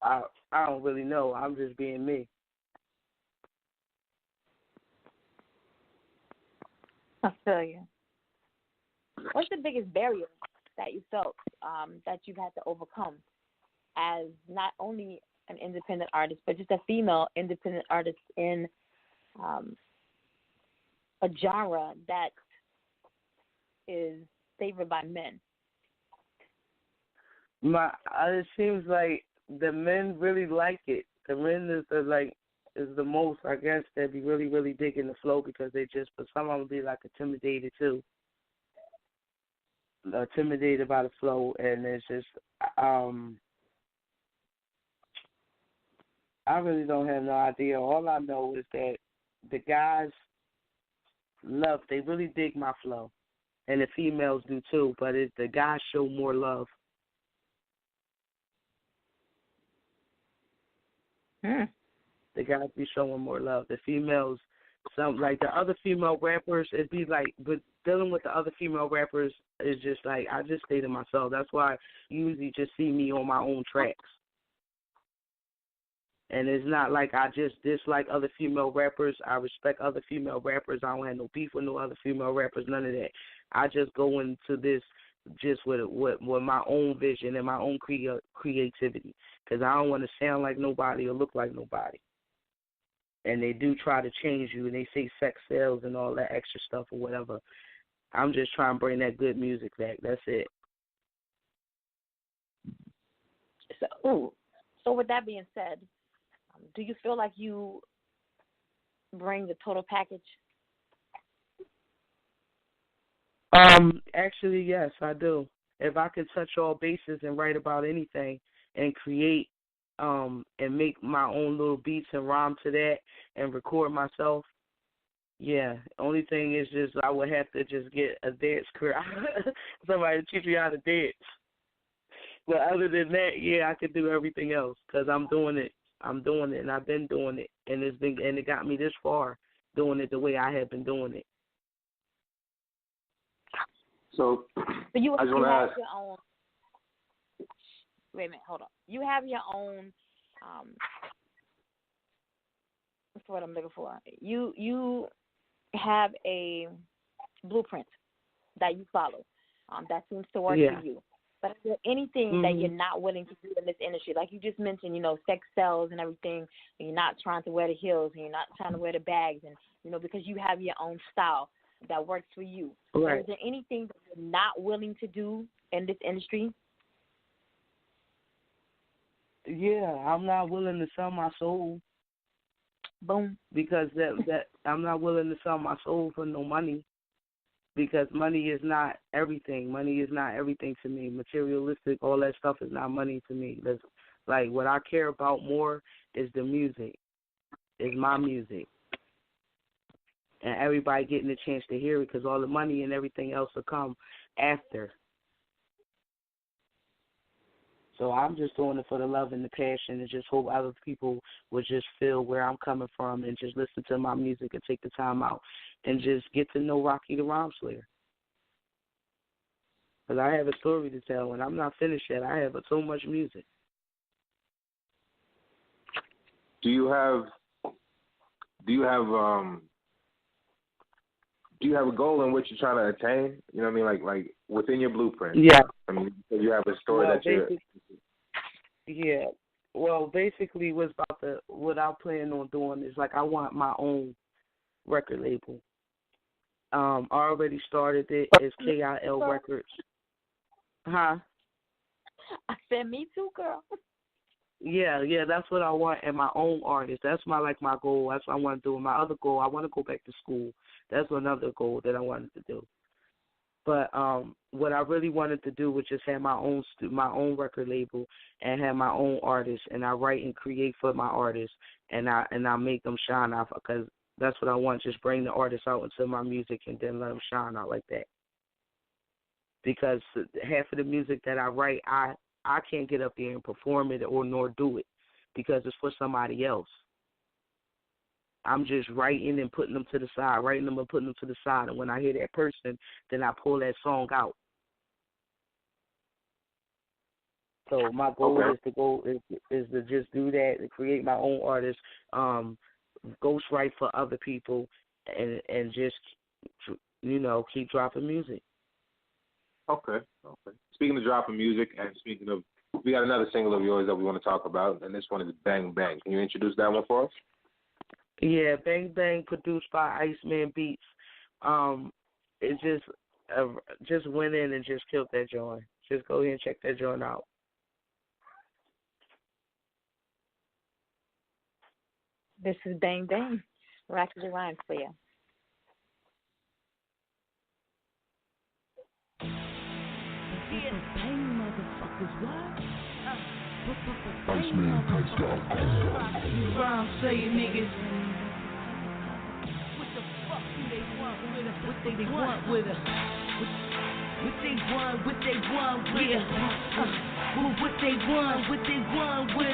Speaker 5: I don't really know. I'm just being me.
Speaker 2: I feel you. What's the biggest barrier that you felt that you've had to overcome as not only an independent artist, but just a female independent artist in a genre that is favored by men?
Speaker 5: It seems like the men really like it. The men is the most, I guess, that be really, really digging the flow, because but some of them be like intimidated too. Intimidated by the flow, and it's just, I really don't have no idea. All I know is that the guys they really dig my flow, and the females do too, but the guys show more love. The guys be showing more love. The females, some like the other female rappers, it'd be like, but dealing with the other female rappers is just like, I just stay to myself. That's why you usually just see me on my own tracks. And it's not like I just dislike other female rappers. I respect other female rappers. I don't have no beef with no other female rappers, none of that. I just go into this just with my own vision and my own creativity, because I don't want to sound like nobody or look like nobody. And they do try to change you, and they say sex sells and all that extra stuff or whatever. I'm just trying to bring that good music back. That's it.
Speaker 2: So with that being said, do you feel like you bring the total package?
Speaker 5: Actually, yes, I do. If I could touch all bases and write about anything and create and make my own little beats and rhyme to that and record myself, yeah. Only thing is just I would have to just get a dance career. Somebody to teach me how to dance. But other than that, yeah, I could do everything else, because I'm doing it, and I've been doing it, and it got me this far doing it the way I have been doing it.
Speaker 1: So
Speaker 2: you
Speaker 1: I just want to ask.
Speaker 2: Your own. Wait a minute, hold on. You have your own. What's the word I'm looking for? You have a blueprint that you follow. That seems to work for you. But is there anything that you're not willing to do in this industry? Like you just mentioned, sex sells and everything, and you're not trying to wear the heels, and you're not trying to wear the bags, and, because you have your own style that works for you.
Speaker 5: Right.
Speaker 2: Is there anything that you're not willing to do in this industry?
Speaker 5: Yeah, I'm not willing to sell my soul.
Speaker 2: Boom.
Speaker 5: Because that I'm not willing to sell my soul for no money. Because money is not everything. Money is not everything to me. Materialistic, all that stuff is not money to me. Let's Like, what I care about more is the music, is my music. And everybody getting a chance to hear it, because all the money and everything else will come after. So I'm just doing it for the love and the passion, and just hope other people would just feel where I'm coming from and just listen to my music and take the time out and just get to know Rocky the Rhyme Slayer. Because I have a story to tell, and I'm not finished yet. I have so much music.
Speaker 1: Do you have a goal in which you're trying to attain? You know what I mean? Like within your blueprint.
Speaker 5: Yeah.
Speaker 1: I mean, you have a story that you're.
Speaker 5: Yeah. Well, basically, what I plan on doing is, like, I want my own record label. I already started it. It's KIL Records. Huh?
Speaker 2: I said, me too, girl.
Speaker 5: Yeah, that's what I want, and my own artist. That's my goal. That's what I want to do. My other goal, I want to go back to school. That's another goal that I wanted to do. But what I really wanted to do was just have my own record label and have my own artists, and I write and create for my artists, and I make them shine out, because that's what I want. Just bring the artists out into my music and then let them shine out like that. Because half of the music that I write, I can't get up there and perform it nor do it, because it's for somebody else. I'm just writing and putting them to the side, and when I hear that person, then I pull that song out. So my goal is to just do that, and create my own artists, ghostwrite for other people, and just, keep dropping music.
Speaker 1: Okay. Speaking of dropping music, and speaking of, we got another single of yours that we want to talk about, and this one is Bang Bang. Can you introduce that one for us?
Speaker 5: Yeah, Bang Bang, produced by Iceman Beats. It just went in and just killed that joint. Just go ahead and check that joint out.
Speaker 2: This is Bang Bang, Rocky the Rhyme Slayer.
Speaker 3: Iceman,
Speaker 6: Rhyme Slayer niggas. What the fuck do they want with us? What they want with us? What they want with us? Well, what they want with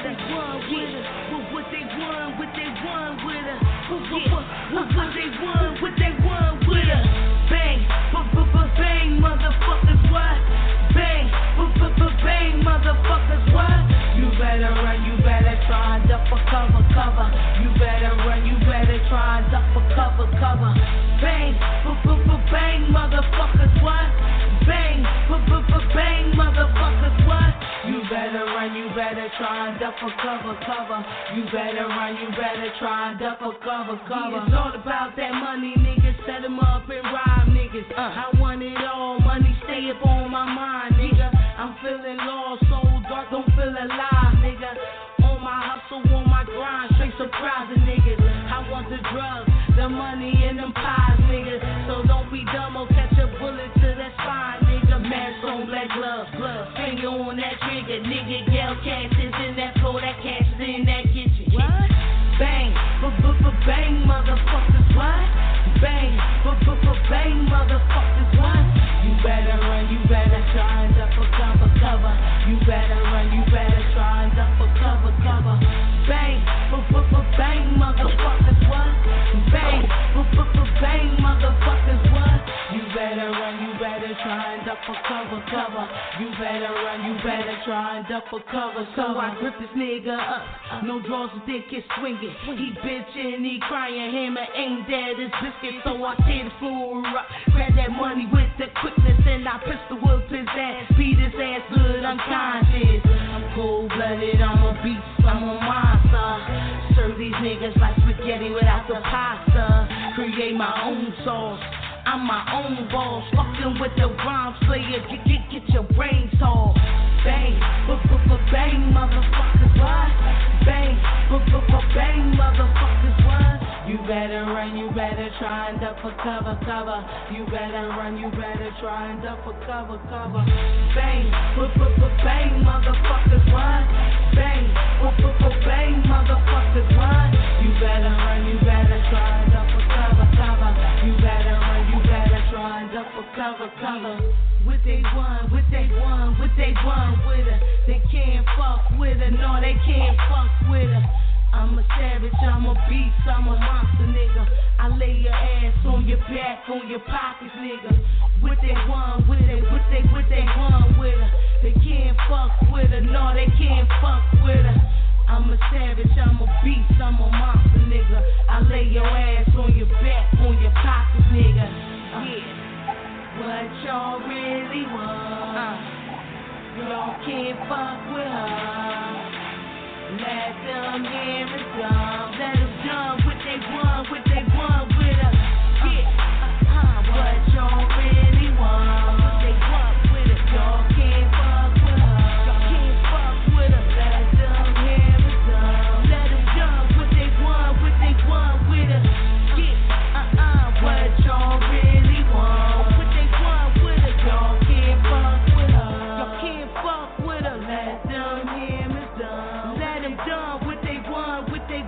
Speaker 6: us? Well, what they want with us? Well, what they want with us? Bang, bang, motherfuckers, what? Bang, bang, motherfuckers, what? You better run, you better try and duck for cover. You better run, you better try and duck for cover. Bang, bang, motherfuckers, what? Bang, bang, motherfuckers, what? You better run, you better try and duck for cover. You better run, you better try and duck for cover. It's all about that money, niggas. Set 'em up and rob niggas. I want it all, money stay up on my mind, nigga. I'm feeling lost, so dark, don't feel alive, nigga. On my hustle, on my grind, straight surprising niggas. I want the drugs, the money, and them pies, niggas. So don't be dumb or catch a bullet to that spine, nigga. Mask on, black gloves, finger on that trigger, nigga. Yell cash is in that floor, that cash is in that kitchen. What? Bang, bang, motherfuckers, what? Bang, bang, motherfuckers, what? You better run, you better try and duck for cover. You better run, you better try and duck for cover. Bang, bang, motherfuckers, what? Bang, bang, motherfuckers, what? You better run, you better try and duck for cover. You better run, you better try and duck for cover. So I grip this nigga up, no draws, dick is swinging. He bitching, he crying, hammer aimed at his biscuit. So I tear the floor up, grab that money with the quickness, and I pistol whip his ass, beat his ass good, unconscious. I'm cold-blooded, I'm a beast, I'm a monster. Serve these niggas like spaghetti without the pasta. Create my own sauce, I'm my own boss. Fucking with the Rhyme Slayer, get your brains off. Bang, bang, motherfuckers, what? Bang, bang, motherfuckers, what? You better run, you better try and duck for cover. You better run, you better try and duck for cover. Bang, bang, motherfuckers, what? Bang, a color. What they want, what they want, what they want with her. They can't fuck with her, no, they can't fuck with her. I'm a savage, I'm a beast, I'm a monster, nigga. I lay your ass on your back, on your pockets, nigga. What they want, what they want with her. They can't fuck with her, no, they can't fuck with her. I'm a savage, I'm a beast, I'm a monster, nigga. I lay your ass on your back, on your pockets, nigga. Yeah. What y'all really want? Y'all can't fuck with her. Let them hear it dumb. Let them dumb what they want with her. Yeah. What y'all really want? What they want with her. Y'all can't fuck with her. Y'all can't fuck with her. Let them hear it dumb. Let them dumb what they want with her. Yeah. What y'all really want? What they want with her. Y'all can't fuck with her. Y'all can't fuck with her. Let them hear it dumb. Let them dumb what they want with her.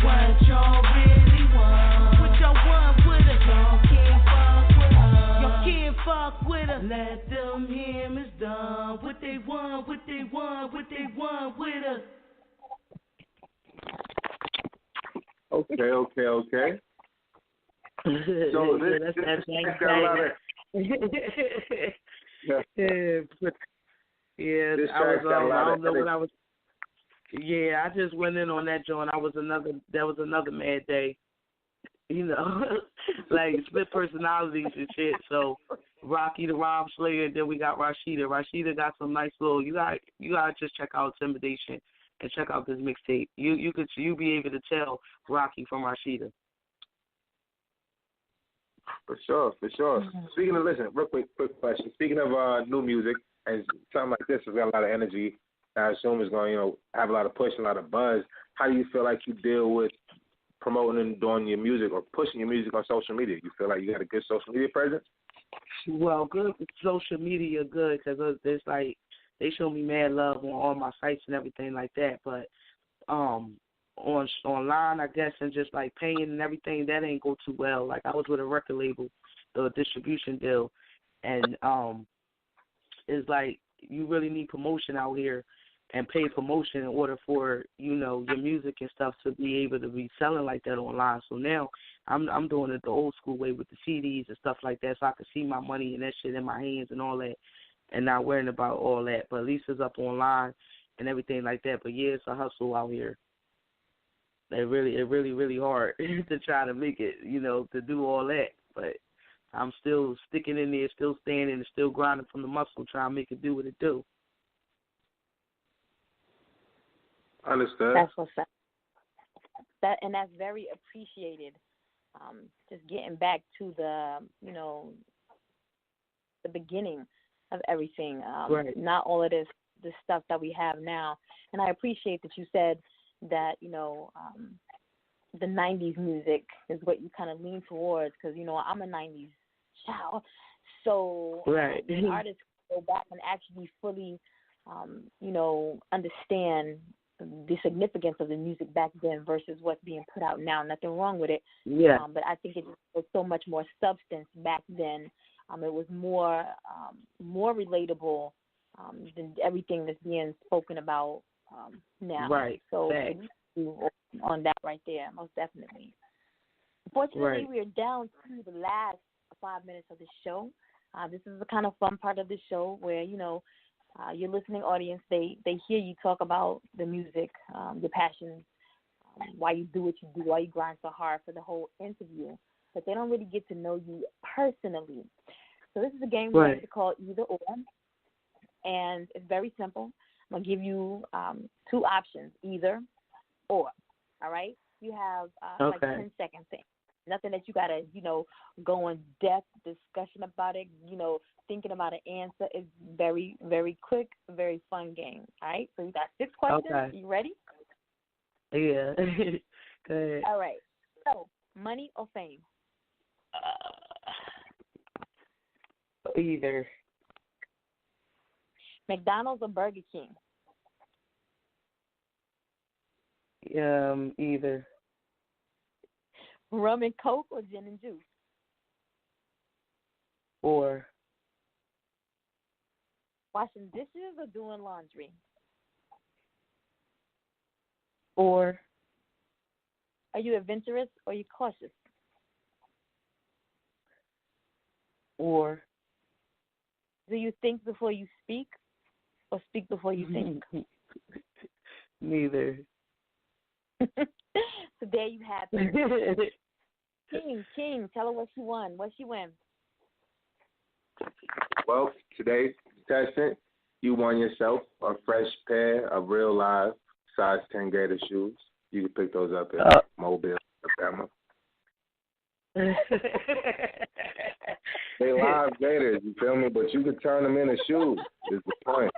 Speaker 6: What y'all really want? What y'all want with her. Y'all can't fuck with her. Y'all can't fuck with her. Let them hear it's done. What they want with her.
Speaker 1: Okay. So this got a lot of
Speaker 5: I don't know what I was. Yeah, I just went in on that joint. That was another mad day. You know, like split personalities and shit. So Rocky the Rhyme Slayer, then we got Rashida. Rashida got some nice little. You gotta just check out Intimidation and check out this mixtape. You be able to tell Rocky from Rashida.
Speaker 1: For sure. Speaking of, listen, real quick question. Speaking of new music and something like this has got a lot of energy, I assume it's going to have a lot of push, a lot of buzz. How do you feel like you deal with promoting and doing your music or pushing your music on social media? You feel like you got a good social media presence?
Speaker 5: Well, good social media, good, because it's like they show me mad love on all my sites and everything like that. But online, I guess, and just like paying and everything, that ain't go too well. Like I was with a record label, the distribution deal, and it's like you really need promotion out here and pay promotion in order for, your music and stuff to be able to be selling like that online. So now I'm doing it the old school way with the CDs and stuff like that, so I can see my money and that shit in my hands and all that, and not worrying about all that. But at least it's up online and everything like that. But yeah, it's a hustle out here. It really hard to try to make it, to do all that. But I'm still sticking in there, still standing, and still grinding from the muscle, trying to make it do what it do.
Speaker 1: Understood.
Speaker 2: That's what's up. And that's very appreciated. Just getting back to the beginning of everything.
Speaker 5: Right.
Speaker 2: Not all of this stuff that we have now. And I appreciate that you said that, the 90s music is what you kind of lean towards, because, I'm a 90s child. So
Speaker 5: right.
Speaker 2: Artists go back and actually fully, understand the significance of the music back then versus what's being put out now. Nothing wrong with it.
Speaker 5: Yeah.
Speaker 2: But I think it was so much more substance back then. It was more relatable than everything that's being spoken about now.
Speaker 5: Right.
Speaker 2: So
Speaker 5: thanks.
Speaker 2: On that right there, most definitely. Unfortunately,
Speaker 5: right.
Speaker 2: we are down to the last 5 minutes of the show. This is the kind of fun part of the show where, your listening audience, they hear you talk about the music, your passions, why you do what you do, why you grind so hard for the whole interview, but they don't really get to know you personally. So this is a game we like to call Either Or, and it's very simple. I'm going to give you two options, either or, all right? You have like 10 seconds in. Nothing that you got to, go in depth discussion about it, thinking about an answer. Is very, very quick, very fun game, all right? So you got 6 questions.
Speaker 5: Okay.
Speaker 2: You ready?
Speaker 5: Yeah. Go ahead.
Speaker 2: All right. So, money or fame?
Speaker 5: Either.
Speaker 2: McDonald's or Burger King?
Speaker 5: Either.
Speaker 2: Rum and Coke or gin and juice?
Speaker 5: Or
Speaker 2: washing dishes or doing laundry?
Speaker 5: Or
Speaker 2: are you adventurous or are you cautious?
Speaker 5: Or
Speaker 2: do you think before you speak or speak before you think?
Speaker 5: Neither.
Speaker 2: So there you have it. King, tell her what she won. What she win?
Speaker 1: Well, today's contestant, you won yourself a fresh pair of real live size 10 Gator shoes. You can pick those up in Mobile, Alabama. They live Gators, you feel me? But you can turn them into shoes, is the point.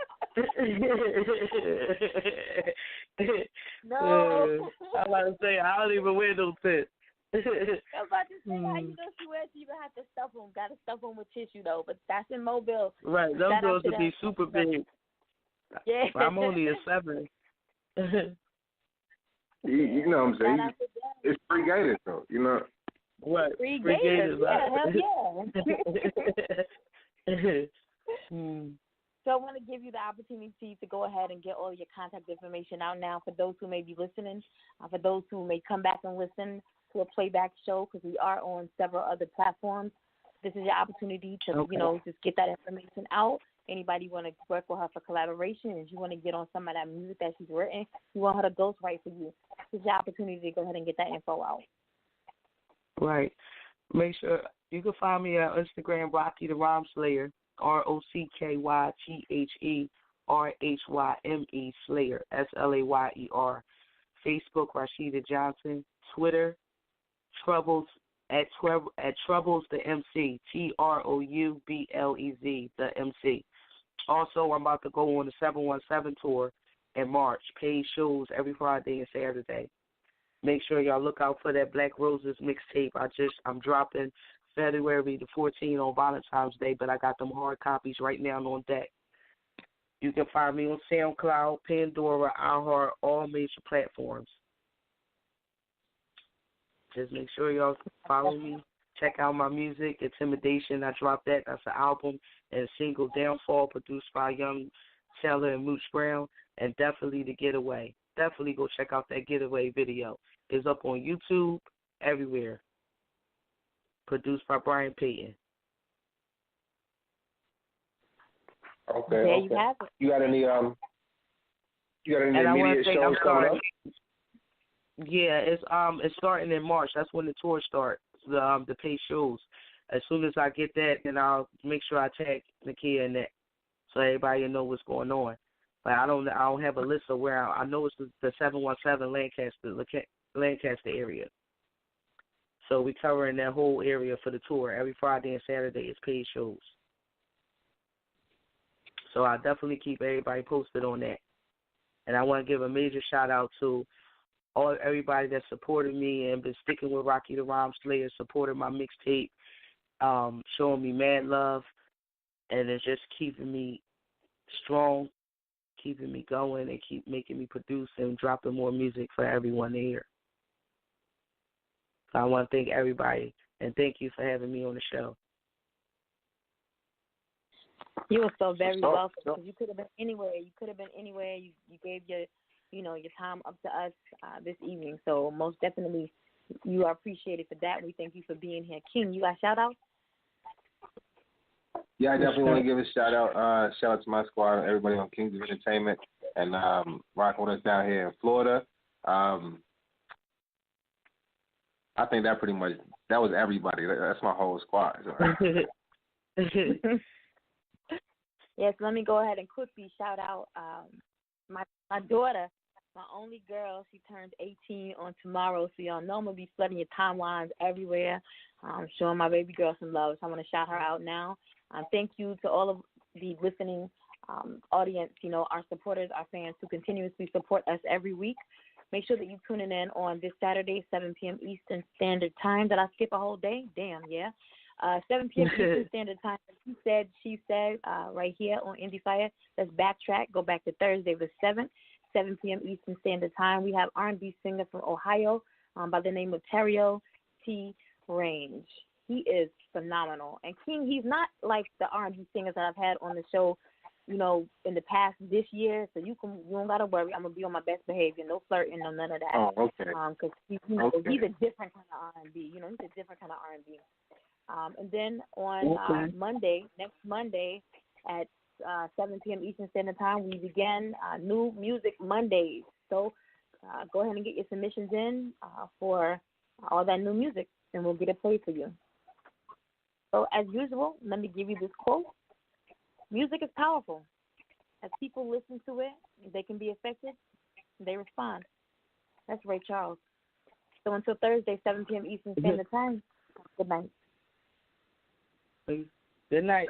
Speaker 2: No.
Speaker 5: I'm about to say, I don't even wear those pants.
Speaker 2: I'm about to say, how you know she wears, you even have to stuff them. Got to stuff them with tissue, though. But that's in Mobile.
Speaker 5: Right, those girls would be super big.
Speaker 2: Yeah.
Speaker 5: I'm only a 7.
Speaker 1: You know what I'm saying? It's free Gators, though, you know?
Speaker 5: What?
Speaker 2: Free Gators, yeah, hell yeah. So I want to give you the opportunity to go ahead and get all your contact information out now for those who may be listening, for those who may come back and listen to a playback show, because we are on several other platforms. This is your opportunity to, just get that information out. Anybody want to work with her for collaboration, if you want to get on some of that music that she's written, you want her to ghostwrite for you, this is your opportunity to go ahead and get that info out.
Speaker 5: Right. Make sure you can find me on Instagram, Rocky the Rhyme Slayer, ROCKYTHERHYME Slayer, SLAYER. Facebook, Rashida Johnson. Twitter, Troubles at Troubles the MC, TROUBLEZ the MC. Also, I'm about to go on the 717 tour in March. Paid shows every Friday and Saturday. Make sure y'all look out for that Black Roses mixtape. I'm dropping February the 14th on Valentine's Day, but I got them hard copies right now on deck. You can find me on SoundCloud, Pandora, iHeart, all major platforms. Just make sure y'all follow me. Check out my music, Intimidation. I dropped that. That's an album and a single, Downfall, produced by Young Taylor and Mooch Brown, and definitely The Getaway. Definitely go check out that Getaway video. It's up on YouTube, everywhere. Produced by Brian Payton.
Speaker 1: Okay.
Speaker 2: There you have it.
Speaker 1: You got any immediate shows coming up?
Speaker 5: Yeah, it's starting in March. That's when the tour starts. The paid shows. As soon as I get that, then I'll make sure I tag Nakia in that, so everybody will know what's going on. But I don't have a list of where I know it's the 717 Lancaster area. So we covering that whole area for the tour. Every Friday and Saturday is paid shows. So I definitely keep everybody posted on that. And I want to give a major shout out to everybody that supported me and been sticking with Rocky the Rhyme Slayer, supporting my mixtape, showing me mad love, and it's just keeping me strong, keeping me going, and keep making me produce and dropping more music for everyone to hear. So I want to thank everybody, and thank you for having me on the show.
Speaker 2: You were so very welcome, because you could have been anywhere. You gave your time up to us this evening. So most definitely, you are appreciated for that. We thank you for being here. King, you got shout out?
Speaker 1: Yeah, I definitely want to give a shout out. Shout out to my squad, everybody on Kings of Entertainment, and rocking with us down here in Florida. I think that was everybody. That's my whole squad.
Speaker 2: Yes, let me go ahead and quickly shout out my daughter, my only girl. She turns 18 on tomorrow, so y'all know I'm going to be flooding your timelines everywhere, showing my baby girl some love. So I want to shout her out now. Thank you to all of the listening audience, our supporters, our fans who continuously support us every week. Make sure that you're tuning in on this Saturday, 7 p.m. Eastern Standard Time. Did I skip a whole day? Damn, yeah. 7 p.m. Eastern Standard Time. She said, right here on Endie Fiya. Let's backtrack. Go back to Thursday the 7th, 7 p.m. Eastern Standard Time. We have R&B singer from Ohio by the name of Terrio T. Range. He is phenomenal. And King, he's not like the R&B singers that I've had on the show, you know, in the past this year. So you don't gotta worry. I'm gonna be on my best behavior. No flirting, no none of that.
Speaker 1: Oh, okay.
Speaker 2: Because he's a different kind of R&B. You know, he's a different kind of R&B. And then on Monday, next Monday at 7 p.m. Eastern Standard Time, we begin New Music Mondays. So go ahead and get your submissions in for all that new music, and we'll get it played for you. So as usual, let me give you this quote. Music is powerful. As people listen to it, they can be affected, they respond. That's Ray Charles. So until Thursday, 7 p.m. Eastern Standard Time, good night.
Speaker 5: Good night.